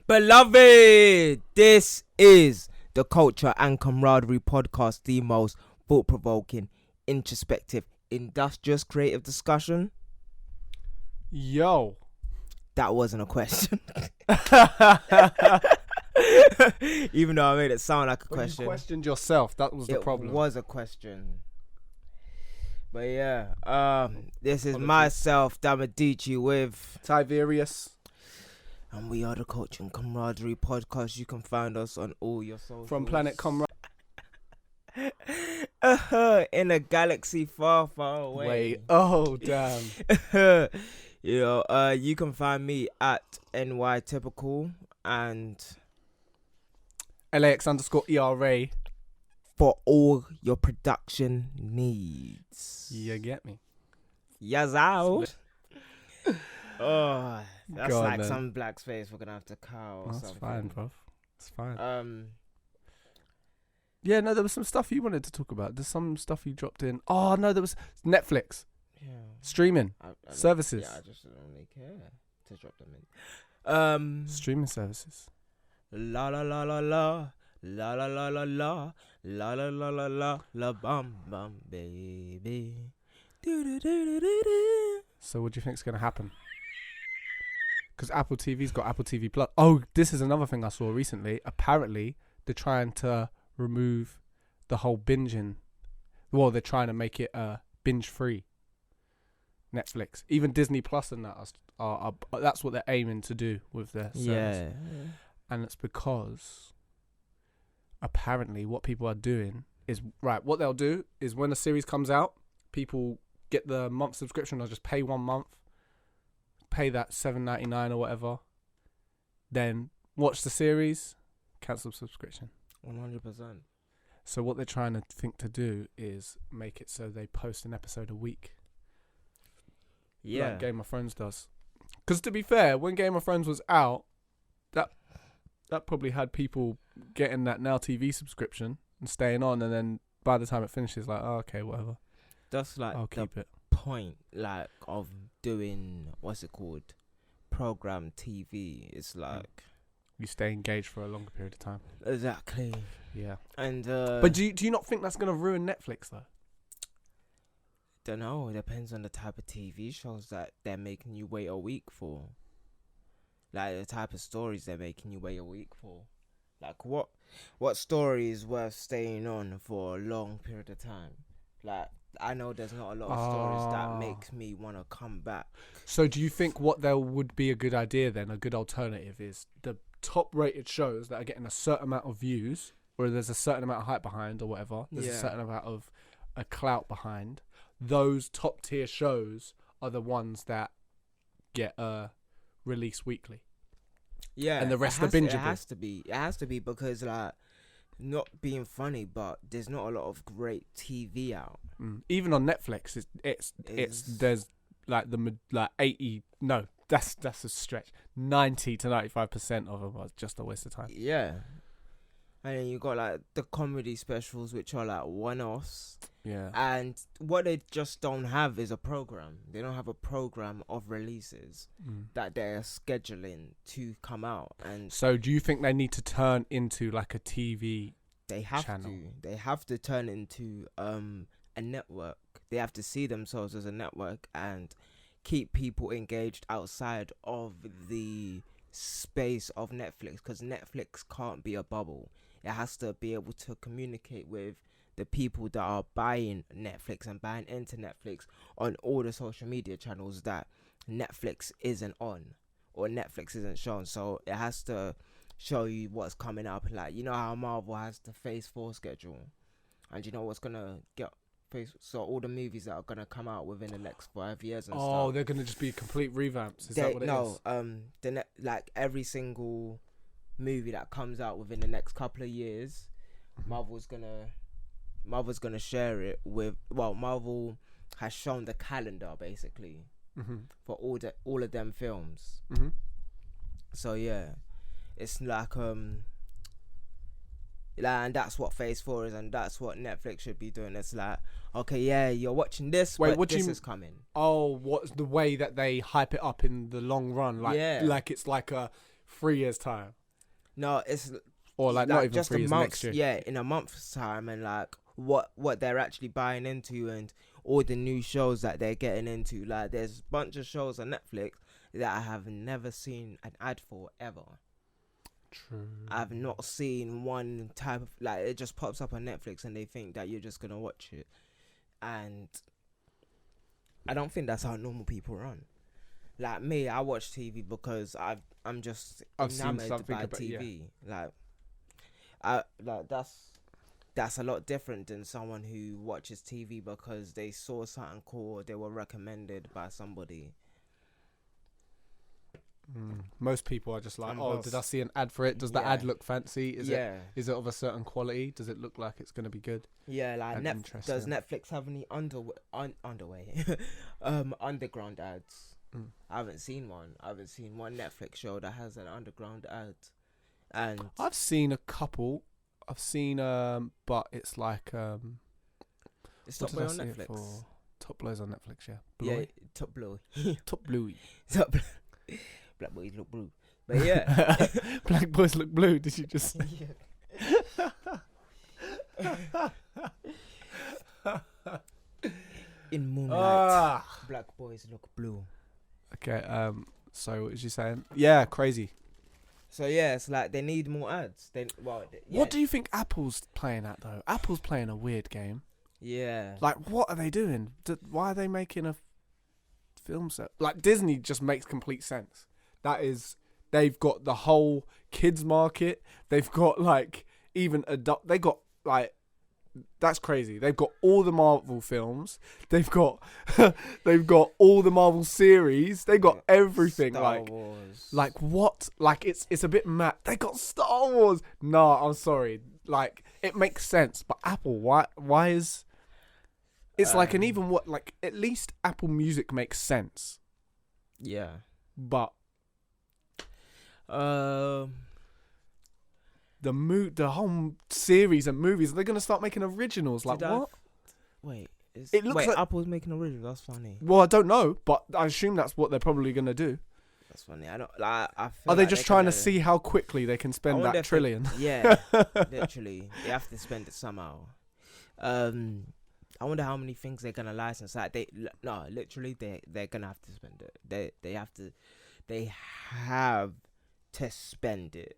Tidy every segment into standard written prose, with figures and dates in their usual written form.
Beloved, this is the Culture and Camaraderie podcast, the most thought-provoking, introspective, industrious, creative discussion. Yo. That wasn't a question. Even though I made it sound like a question. You questioned yourself. That was the problem. It was a question. But yeah, this is myself, Damedici, with Tiberius. And we are the Culture and Camaraderie podcast. You can find us on all your socials. From Planet Comrades. In a galaxy far, far away. Wait. Oh, damn. You can find me at NYTypical and LAX_ERA. For all your production needs. You get me? Yes, out. Oh, that's God, like man. some black space we're gonna have to cow or That's something. fine, bro. It's fine. Yeah, no, there was some stuff you wanted to talk about. There's some stuff you dropped in. Oh, no, there was Netflix. Yeah. Streaming. I Services. Yeah, I just don't really care to drop them in. Streaming services. La la la la la. La la la la la. La la la la la. La bum bum baby. Do do do do do do. So what do you think's going to happen? Because Apple TV's got Apple TV Plus. Oh, this is another thing I saw recently. Apparently, they're trying to remove the whole binging. Well, they're trying to make it binge-free. Netflix. Even Disney Plus and that are that's what they're aiming to do with their service. Yeah. And it's because apparently what people are doing is, right, what they'll do is when a series comes out, people get the month subscription or just pay 1 month, pay that $7.99 or whatever, then watch the series, cancel subscription. 100%. So what they're trying to think to do is make it so they post an episode a week. Yeah. Like Game of Thrones does. Because to be fair, when Game of Thrones was out, that probably had people getting that Now TV subscription and staying on, and then by the time it finishes, like, oh, okay, whatever. That's like I'll keep it. Point like of doing what's it called, program TV. It's like you stay engaged for a longer period of time. Exactly. Yeah. And but do you not think that's gonna ruin Netflix though? Don't know. It depends on the type of TV shows that they're making you wait a week for. Like the type of stories they're making you wait a week for. Like what story is worth staying on for a long period of time? Like I know there's not a lot of stories that makes me want to come back. So do you think what there would be a good idea then, a good alternative, is the top rated shows that are getting a certain amount of views, or there's a certain amount of hype behind or whatever, there's a certain amount of a clout behind, those top tier shows are the ones that get released weekly. Yeah. And the rest are bingeable. It has to be because like, not being funny, but there's not a lot of great TV out. Even on Netflix, it's there's like like 80. No, that's a stretch. 90 to 95% of them are just a waste of time. Yeah, and then you got like the comedy specials, which are like one-offs. Yeah, and what they just don't have is a program. They don't have a program of releases that they're scheduling to come out. And so, do you think they need to turn into like a TV? They have channel? to. They have to turn into a network. They have to see themselves as a network and keep people engaged outside of the space of Netflix, because Netflix can't be a bubble. It has to be able to communicate with the people that are buying Netflix and buying into Netflix on all the social media channels that Netflix isn't on or Netflix isn't shown. So it has to show you what's coming up. Like, you know how Marvel has the Phase 4 schedule, and you know what's gonna get so all the movies that are gonna come out within the next 5 years and stuff. Oh, they're gonna just be complete revamps. Is that what it is? No, like every single movie that comes out within the next couple of years, Marvel's gonna share it with. Well, Marvel has shown the calendar basically for all of them films. So yeah, it's like and that's what Phase 4 is, and that's what Netflix should be doing. It's like, okay, yeah, you're watching this, Wait, but what this do you is coming. Oh, what's the way that they hype it up in the long run? Like, Yeah. like it's like a 3 years time, No, it's or like not even just 3 a years, month. next year. Yeah, in a month's time, and like what they're actually buying into, and all the new shows that they're getting into. Like, there's a bunch of shows on Netflix that I have never seen an ad for ever. True. I've not seen one type of, like, it just pops up on Netflix and they think that you're just gonna watch it, and I don't think that's how normal people run. Like me, I watch TV because I'm just I've seen enamored something by about- yeah. TV. That's a lot different than someone who watches TV because they saw something cool, they were recommended by somebody. Most people are just like, And oh, plus- did I see an ad for it? Does the ad Yeah. look fancy? Is it of a certain quality? Does it look like it's going to be good? Yeah, like And does interesting. Netflix have any underway underground ads? I haven't seen one. I haven't seen one Netflix show that has an underground ad. And I've seen a couple. I've seen but it's like it's what Top did Boy I on see it Netflix. for? Top Blow's on Netflix, yeah. Yeah, Blowy? Top Blue. Top Bluey. Top Blue. Black boys look blue. But yeah. Black boys look blue. Did you just? In moonlight, black boys look blue. Okay. So what was you saying? Yeah, crazy. So yeah, it's like they need more ads. What do you think Apple's playing at though? Apple's playing a weird game. Yeah. Like, what are they doing? Why are they making a film set? Like, Disney just makes complete sense. That is, they've got the whole kids market. They've got like even adult. They got like, that's crazy. They've got all the Marvel films. They've got all the Marvel series. They got everything. Star Wars. Like what? Like it's a bit mad. They got Star Wars. No, I'm sorry. Like, it makes sense, but Apple, why is? It's like an even what? Like, at least Apple Music makes sense. Yeah. But Um. the whole series and movies, they're gonna start making originals. Like, Did I- what? Wait. It looks like- Apple's making originals. That's funny. Well, I don't know, but I assume that's what they're probably gonna do. That's funny. I don't. Like, I feel Are they like just they're trying to gonna- see how quickly they can I spend wonder that if they- trillion? Yeah. Literally, they have to spend it somehow. I wonder how many things they're gonna license. Like literally, they're gonna have to spend it. They have to spend it,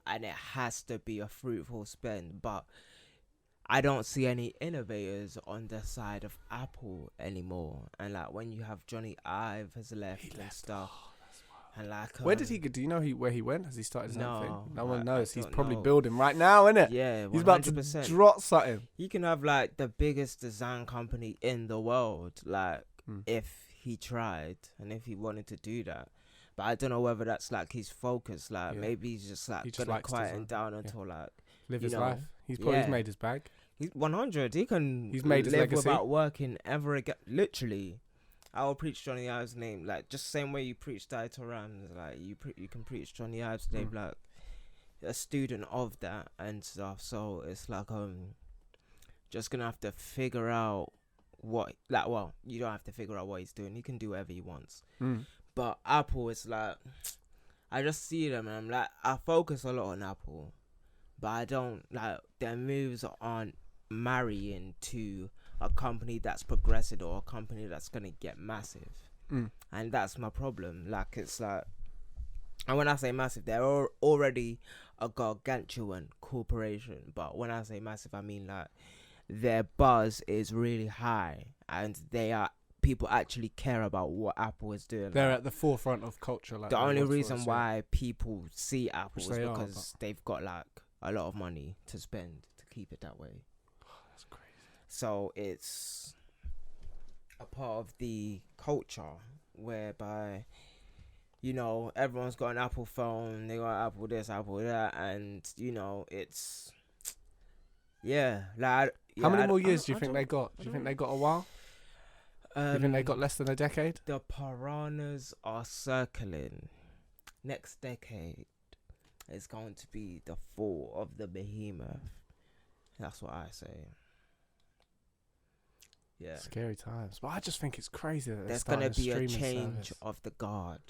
and it has to be a fruitful spend. But I don't see any innovators on the side of Apple anymore. And like, when you have Johnny Ive has left and stuff, and like, Where did he go? Do you know where he went? Has he started his own thing? No one I knows. He's don't probably know. building right now, isn't it? Yeah, 100%. He's about to drop something. He can have like the biggest design company in the world, like if he tried and if he wanted to do that. But I don't know whether that's like his focus. Like, maybe he's just like gonna likes quieten design. down until like Live you his know, life. He's probably yeah. made his bag. He's 100. He can. He's made his live legacy. without working ever again. Literally, I will preach Johnny Ive's name, like just the same way you preach Dieter Rams. Like you can preach Johnny Ive's name, like a student of that and stuff. So it's like just gonna have to figure out what, like, well, you don't have to figure out what he's doing. He can do whatever he wants. But Apple is like, I just see them and I'm like, I focus a lot on Apple, but I don't like their moves aren't marrying to a company that's progressive or a company that's gonna get massive. And that's my problem. Like, it's like, and when I say massive, they're already a gargantuan corporation, but when I say massive, I mean like their buzz is really high and people actually care about what Apple is doing. They're at the forefront of culture. Like, The only reason why people see Apple is they are, because they've got like a lot of money to spend to keep it that way. That's crazy. So it's a part of the culture whereby, you know, everyone's got an Apple phone, they got Apple this, Apple that, and you know, it's like. How many more years do you think they got? Do you think they got a while? Do you think they got less than a decade? The piranhas are circling. Next decade is going to be the fall of the behemoth. That's what I say. Yeah. Scary times. But I just think it's crazy that There's going to be a change of the guard.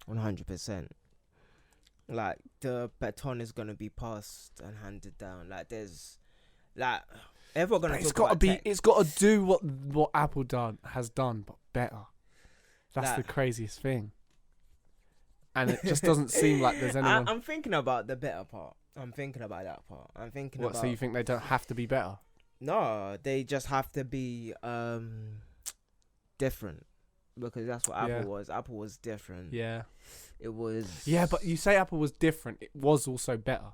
100%. Like the baton is gonna be passed and handed down. Like there's like everyone gonna. But it's talk got to about be. tech. It's got to do what Apple has done, but better. That's Like- the craziest thing. And it just doesn't seem like there's anyone. I'm thinking about the better part. I'm thinking about that part. I'm thinking What? about. So you think they don't have to be better? No, they just have to be different, because that's what Apple Yeah. was. Apple was different. Yeah. It was. Yeah, but you say Apple was different. It was also better.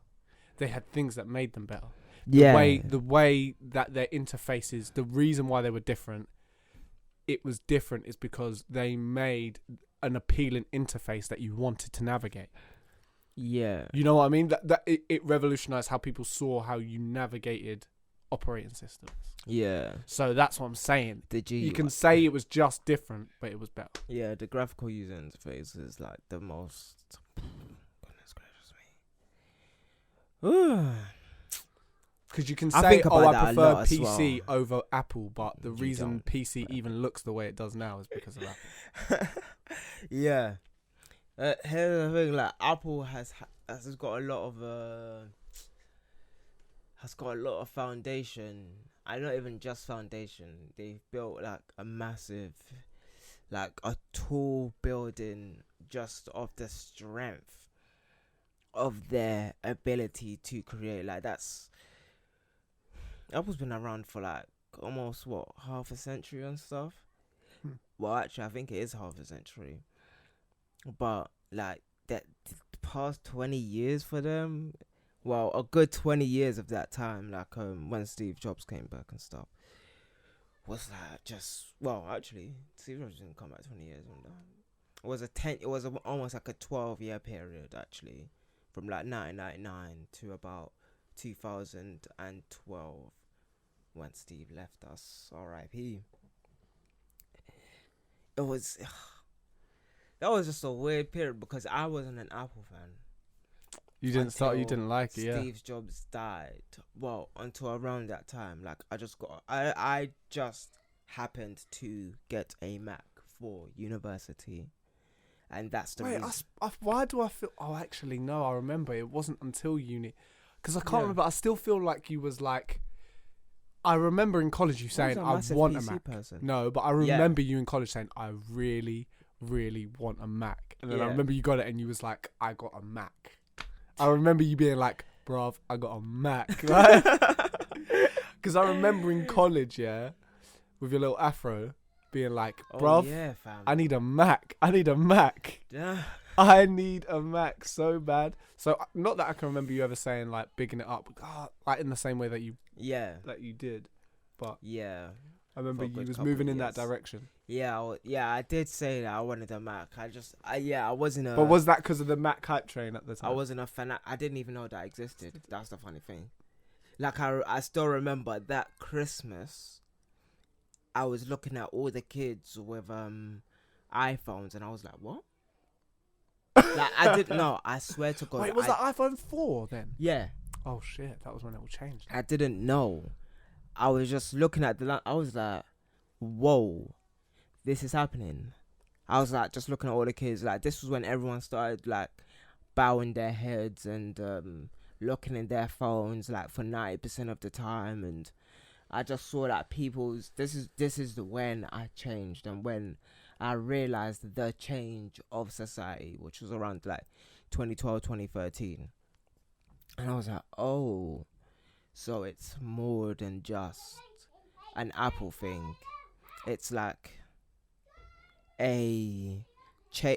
They had things that made them better. yeah. The way that their interfaces, the reason why they were different, it was different is because they made an appealing interface that you wanted to navigate. Yeah. You know what I mean? That it revolutionized how people saw how you navigated operating systems. Yeah. So that's what I'm saying. The G. You can say it was just different, but it was better. Yeah, the graphical user interface is like the most. Goodness gracious me. Because you can I say, think about I that a prefer lot as PC well. over Apple, but the You reason don't. PC even looks the way it does now is because of Apple. Yeah. Here's the thing, like Apple has got a lot of foundation. And not even just foundation. They've built like a massive, like a tall building just of the strength of their ability to create. Like Apple's been around for like almost half a century and stuff. Well, actually, I think it is half a century. But like the past 20 years for them, well, a good 20 years of that time, like when Steve Jobs came back and stuff, was like actually Steve Jobs didn't come back 20 years. It was almost like a 12-year period actually, from like 1999 to about 2012 when Steve left us. R.I.P. It was. That was just a weird period because I wasn't an Apple fan. You didn't like it, yeah. Steve Jobs died. Well, until around that time, like I just happened to get a Mac for university, and that's the reason. Why do I feel? Oh, actually, no. I remember it wasn't until uni, because I can't Yeah. remember. I still feel like you was like. I remember in college you saying, "I want a PC Mac." person. No, but I remember you in college saying, "I really, really want a Mac," and then I Yeah. remember you got it, and you was like, "I got a Mac." I remember you being like, "Bruv, I got a Mac," right? Because I remember in college, yeah, with your little afro, being like, "Bruv, yeah, fam. I need a Mac. I need a Mac. Yeah. I need a Mac so bad." So not that I can remember you ever saying like bigging it up, like in the same way that you did, but Yeah. I remember For a you good was couple moving of in that years. direction. Yeah, I did say that I wanted a Mac. I wasn't a. But was that because of the Mac hype train at the time? I wasn't a fan. I didn't even know that existed. That's the funny thing. Like I still remember that Christmas. I was looking at all the kids with iPhones, and I was like, "What?" Like I didn't know. I swear to God. Wait, was that iPhone 4 then? Yeah, Oh shit, that was when it all changed. I didn't know. I was just looking at I was like, "Whoa, this is happening." I was like, just looking at all the kids. Like this was when everyone started like bowing their heads and looking in their phones like for 90% of the time, and I just saw that this is the when I changed and when I realized the change of society, which was around like 2012, 2013. And I was like, oh, so it's more than just an Apple thing. It's like it's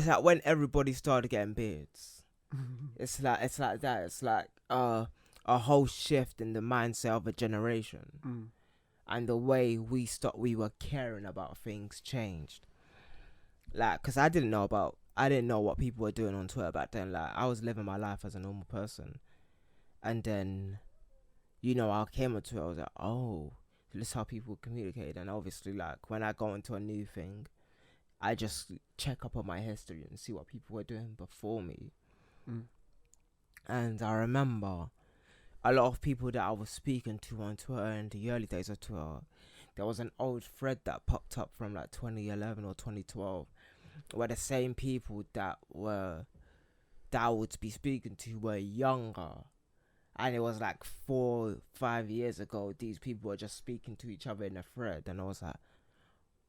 like when everybody started getting beards. It's like that. It's like a whole shift in the mindset of a generation. And the way we were caring about things changed. Like, cause I didn't know what people were doing on Twitter back then. Like, I was living my life as a normal person, and then, I came onto it. I was like, oh, this is how people communicate. And obviously, like, when I go into a new thing, I just check up on my history and see what people were doing before me. And I remember a lot of people that I was speaking to on Twitter in the early days of Twitter. There was an old thread that popped up from like 2011 or 2012 where the same people that that I would be speaking to were younger. And it was like 4-5 years ago, these people were just speaking to each other in a thread. And I was like,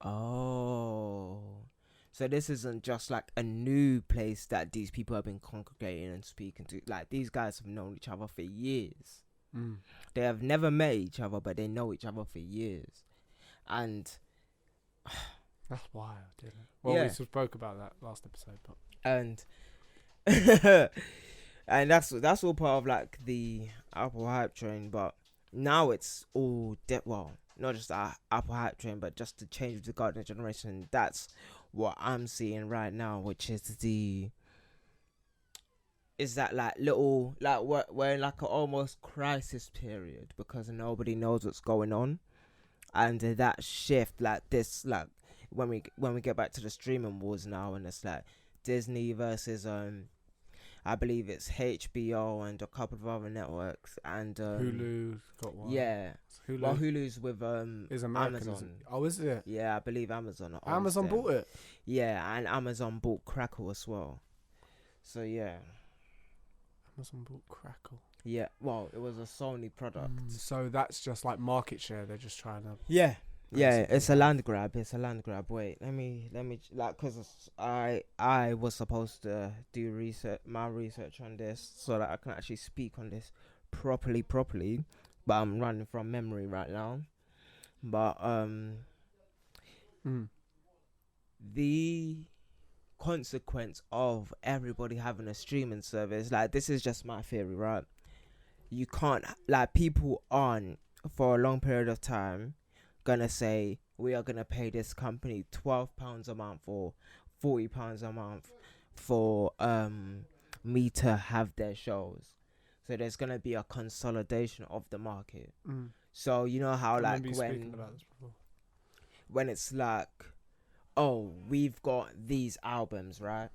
oh. So this isn't just like a new place that these people have been congregating and speaking to. Like, these guys have known each other for years. They have never met each other, but they know each other for years. And that's wild, isn't it? Well, we spoke about that last episode, but and that's all part of like the Apple hype train. But now it's all not just the Apple hype train, but just the change of the gardener generation. That's what I'm seeing right now, which is that like little, like we're in like an almost crisis period because nobody knows what's going on. And that shift, like this, like when we get back to the streaming wars now, and it's like Disney versus I believe it's HBO and a couple of other networks, and Hulu's got one. Yeah, Hulu. Well, Hulu's with is American, Amazon. Is it? Oh, is it? Yeah, I believe Amazon. Amazon bought it. Yeah, and Amazon bought Crackle as well. So yeah. Amazon bought Crackle. Yeah, well, it was a Sony product. So that's just like market share. They're just trying to. Yeah, it's a land grab. Wait, let me like, cause I was supposed to do my research on this so that I can actually speak on this properly. But I'm running from memory right now. But the consequence of everybody having a streaming service, like, this is just my theory, right? You can't, like, people aren't for a long period of time gonna say, we are gonna pay this company £12 a month or £40 a month for me to have their shows. So there's gonna be a consolidation of the market. So you know how, like, when it's like, oh, we've got these albums, right?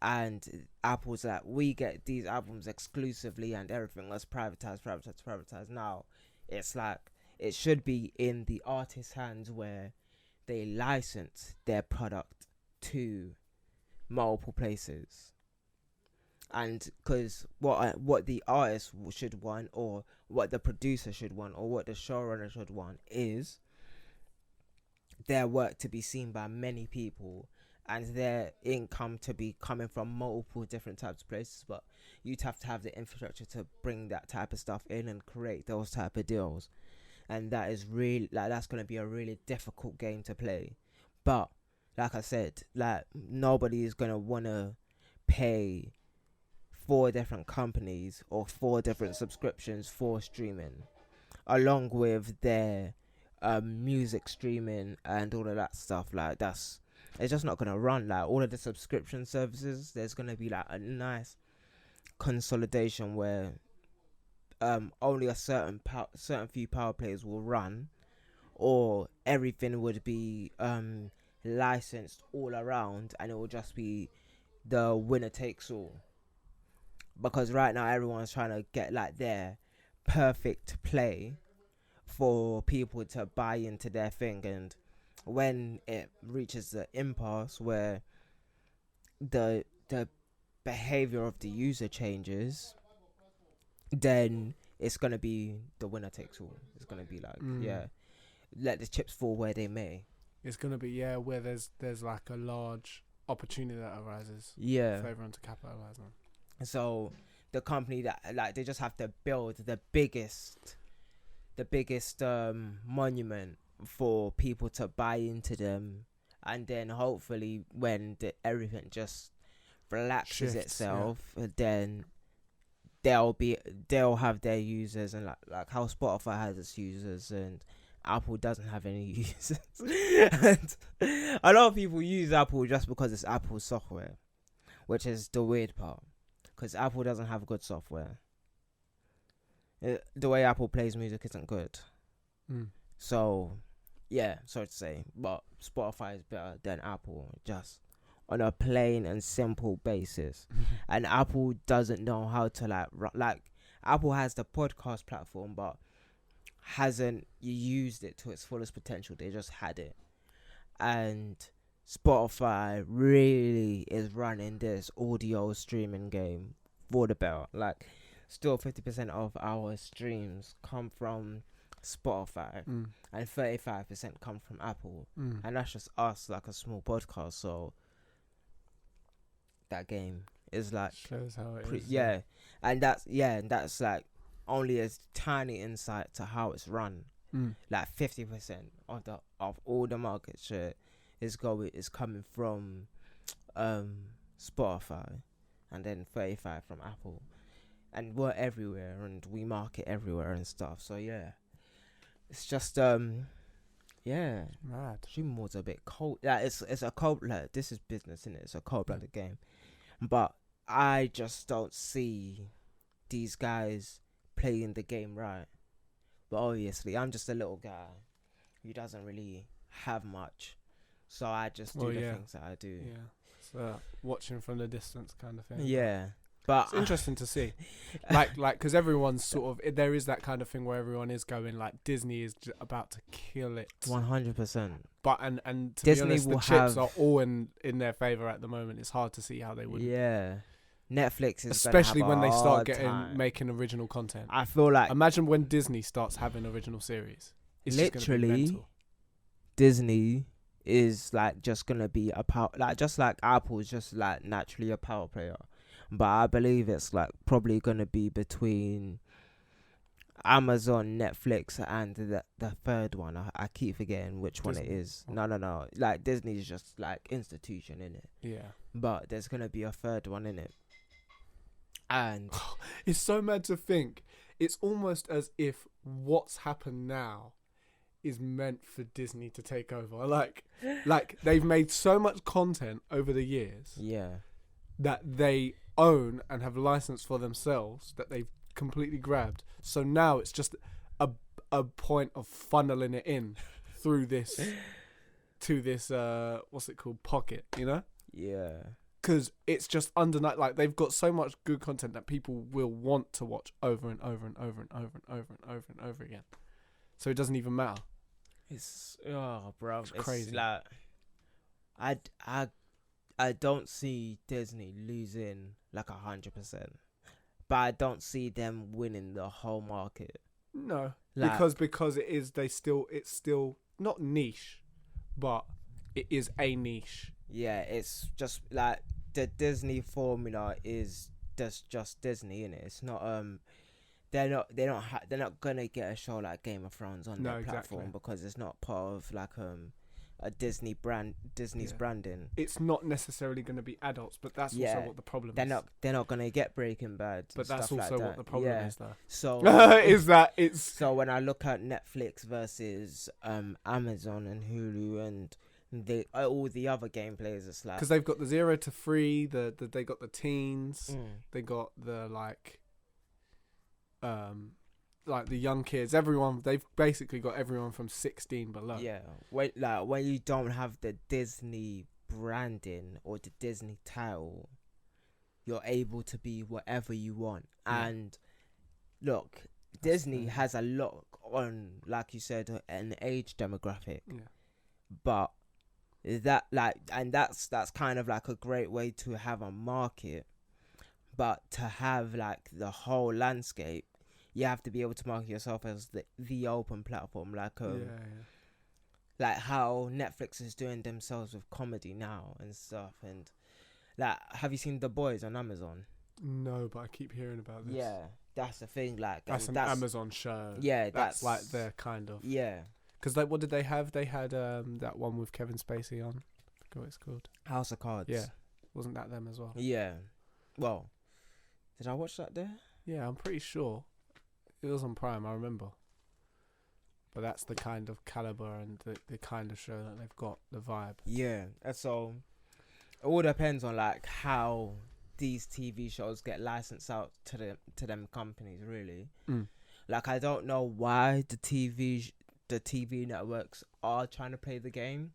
And Apple's like, we get these albums exclusively and everything was privatized. Now, it's like, it should be in the artist's hands where they license their product to multiple places. And because what the artist should want, or what the producer should want, or what the showrunner should want is their work to be seen by many people and their income to be coming from multiple different types of places. But you'd have to have the infrastructure to bring that type of stuff in and create those type of deals. And that is really, like, that's going to be a really difficult game to play. But like I said, like, nobody is going to want to pay 4 different companies or 4 different subscriptions for streaming, along with their music streaming and all of that stuff. Like, it's just not gonna run. Like, all of the subscription services, there's gonna be like a nice consolidation where only a certain few power players will run, or everything would be licensed all around, and it will just be the winner takes all. Because right now everyone's trying to get like their perfect play for people to buy into their thing, and when it reaches the impasse where the behavior of the user changes, then it's gonna be the winner takes all. It's gonna be like, let the chips fall where they may. It's gonna be where there's like a large opportunity that arises. Yeah, for everyone to capitalize on. So the company that, like, they just have to build the biggest monument for people to buy into them, and then hopefully when everything just relaxes itself, then they'll have their users, and like how Spotify has its users and Apple doesn't have any users. And a lot of people use Apple just because it's Apple software, which is the weird part, because Apple doesn't have good software. The way Apple plays music isn't good. So, yeah, sorry to say, but Spotify is better than Apple, just on a plain and simple basis. And Apple doesn't know how to like Apple has the podcast platform, but hasn't used it to its fullest potential. They just had it, and Spotify really is running this audio streaming game for the better. Like, still 50% of our streams come from Spotify and 35% come from Apple. And that's just us, like a small podcast. So that game is like shows how it is. yeah. And that's like only a tiny insight to how it's run. Like 50% of all the market share is coming from Spotify, and then 35 from Apple, and we're everywhere and we market everywhere and stuff. So yeah, it's just Mad. Streaming was a bit cold. Like it's a cold, like, this is business, isn't it? It's a cold-blooded game, but I just don't see these guys playing the game right. But obviously, I'm just a little guy who doesn't really have much, so I just do the things that I do. Yeah, so watching from the distance kind of thing. Yeah, but it's interesting to see, like, because everyone's sort of, there is that kind of thing where everyone is going like Disney is about to kill it. 100%. But and to Disney be honest, the will chips are all in their favor at the moment. It's hard to see how they would. Yeah. Netflix is especially when they start time. making original content. I feel like imagine when Disney starts having original series. It's literally Disney is like just gonna be a power, like just like Apple is just like naturally a power player, but I believe it's like probably gonna be between Amazon, Netflix, and the third one. I keep forgetting which Disney. one it is. No. Like Disney's just like institution in it. Yeah. But there's gonna be a third one in it. And it's so mad to think. It's almost as if what's happened now is meant for Disney to take over. Like they've made so much content over the years. Yeah. That they own and have licensed for themselves that they've completely grabbed. So now it's just a point of funneling it in through this to this what's it called, pocket, you know? Yeah. Because it's just underneath, like they've got so much good content that people will want to watch over and over and over and over and over and over and over again. So it doesn't even matter. It's bro, it's crazy. Like I don't see Disney losing like 100%, but I don't see them winning the whole market. No, like, because it's still not niche, but it is a niche. Yeah, it's just like the Disney formula is just Disney, innit? It's not they're not gonna get a show like Game of Thrones on their platform because it's not part of like a Disney's branding. It's not necessarily going to be adults, but that's also what the problem is. They're not gonna get Breaking Bad. But that's stuff also like what that. the problem is, though. So is that it's so when I look at Netflix versus Amazon and Hulu and all the other game players, it's like because they've got the 0 to 3, they got the teens, they got the like the young kids, everyone. They've basically got everyone from 16 below. Yeah, when you don't have the Disney branding or the Disney title, you're able to be whatever you want. And look, Disney has a lot on, like you said, an age demographic. Yeah. But that's kind of like a great way to have a market, but to have like the whole landscape, you have to be able to market yourself as the open platform, like like how Netflix is doing themselves with comedy now and stuff. And like, have you seen The Boys on Amazon? No, but I keep hearing about this. Yeah, that's the thing. Like that's an Amazon show. Yeah, that's like their kind of. Yeah. Because like, what did they have? They had that one with Kevin Spacey on. I forgot what it's called. House of Cards. Yeah, wasn't that them as well? Yeah. Well, did I watch that there? Yeah, I'm pretty sure it was on Prime. I remember. But that's the kind of caliber and the kind of show that they've got, the vibe. Yeah, and so it all depends on like how these TV shows get licensed out to them companies, really. Like, I don't know why the TV networks are trying to play the game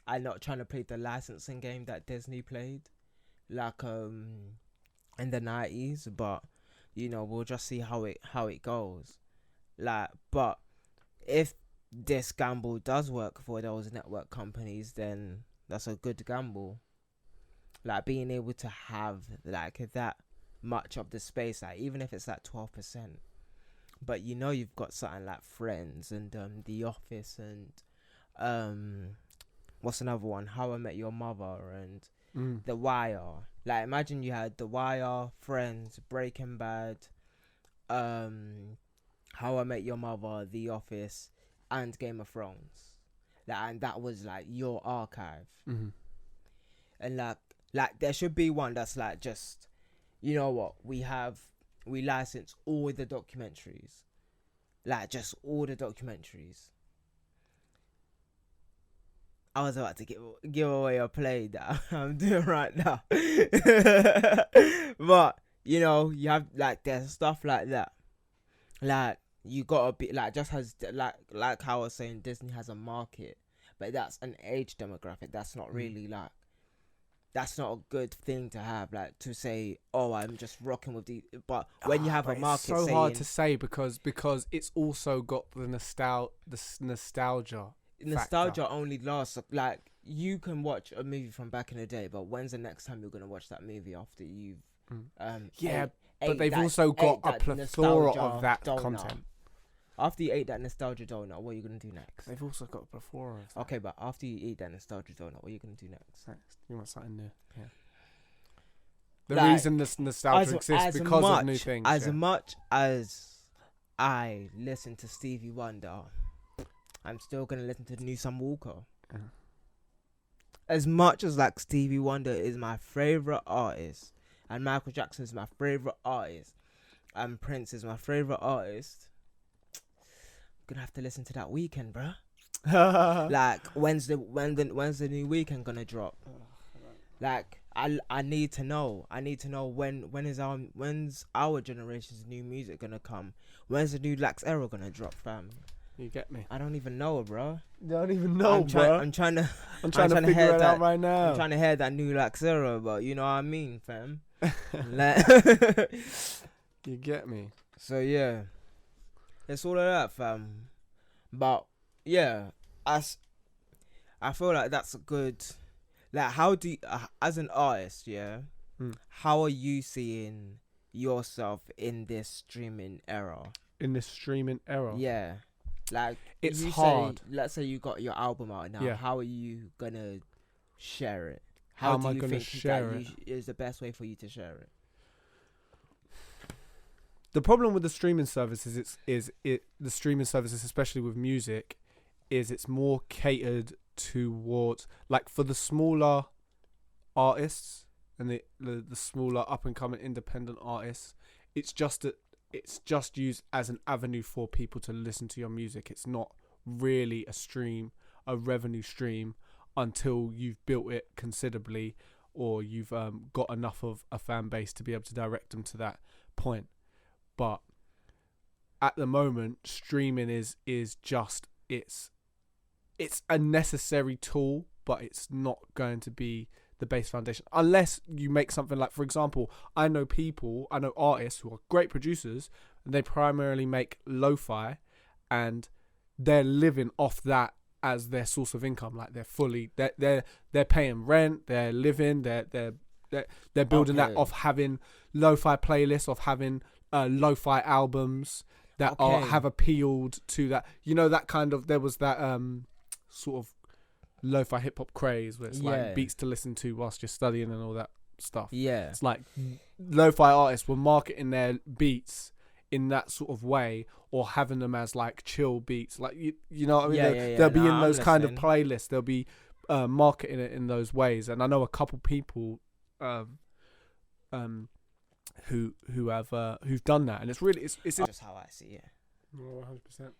and not trying to play the licensing game that Disney played, like in the 90s. But you know, we'll just see how it goes. Like, but if this gamble does work for those network companies, then That's a good gamble. Like being able to have like that much of the space, like even if it's like 12%, but you know you've got something like Friends and The Office and what's another one? How I Met Your Mother and The Wire. Like imagine you had The Wire, Friends, Breaking Bad, How I Met Your Mother, The Office, and Game of Thrones. Like, and that was like your archive. And like there should be one that's like just, you know what, we license all the documentaries, like just all the documentaries. I was about to give away a play that I'm doing right now. But you know, you have like there's stuff like that. Like you gotta be like just has like how I was saying, Disney has a market, but that's an age demographic. That's not really like, that's not a good thing to have. Like to say, oh, I'm just rocking with the. But when you have a market, it's so saying, hard to say because it's also got the nostalgia. Nostalgia only lasts like you can watch a movie from back in the day, but when's the next time you're gonna watch that movie after you've but they've also got a plethora of that content. After you ate that nostalgia donut, what are you gonna do next? They've also got a plethora of that. Okay, but after you eat that nostalgia donut, what are you gonna do next? You want something new? Yeah. The like, reason this nostalgia exists because of new things. As much as I listen to Stevie Wonder, I'm still gonna listen to New Sam Walker. As much as like Stevie Wonder is my favorite artist, and Michael Jackson is my favorite artist, and Prince is my favorite artist, I'm gonna have to listen to that Weekend, bruh. Like when's the new Weekend gonna drop? Like I need to know. I need to know when's our generation's new music gonna come? When's the new Lax era gonna drop, fam? You get me? I don't even know, bro. You don't even know, bro. I'm trying to figure it out right now. I'm trying to hear that new Lax era, but you know what I mean, fam. You get me? So yeah, it's all of that, fam. But yeah, I feel like that's a good. Like, how do you, as an artist, how are you seeing yourself in this streaming era? In this streaming era, yeah. Like it's hard. Let's say you got your album out now. Yeah. How are you gonna share it? How am I gonna share it? Is the best way for you to share it? The problem with the streaming services the streaming services, especially with music, is it's more catered towards like for the smaller artists and the smaller up and coming independent artists. It's just used as an avenue for people to listen to your music. It's not really a revenue stream until you've built it considerably or you've got enough of a fan base to be able to direct them to that point. But at the moment, streaming is just it's a necessary tool, but it's not going to be the base foundation unless you make something like, for example, I know artists who are great producers and they primarily make lo-fi and they're living off that as their source of income. Like they're paying rent, they're living, they're building that off having lo-fi playlists, of having lo-fi albums that have appealed to that, you know, that kind of, there was that sort of lo-fi hip-hop craze where it's like beats to listen to whilst you're studying and all that stuff. Yeah, it's like lo-fi artists were marketing their beats in that sort of way, or having them as like chill beats, like you know what I mean. They'll be in those kind of playlists. They'll be marketing it in those ways. And I know a couple people who've done that, and it's just how I see it. 100%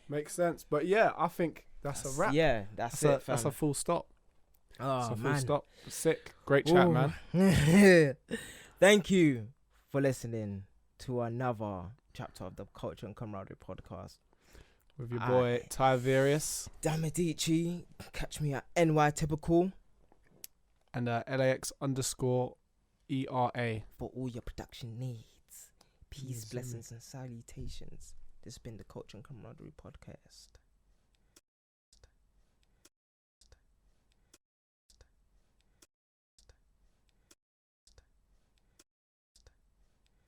makes sense. But yeah, I think that's a wrap. Yeah, that's it. That's a full stop. Oh, that's a man. Full stop. Sick. Great chat, man. Thank you for listening to another chapter of the Culture and Camaraderie podcast with your boy Tiberius Damedici. Catch me at NYTypical and LAX_ERA for all your production needs. Peace, blessings, and salutations. This has been the Culture and Camaraderie podcast.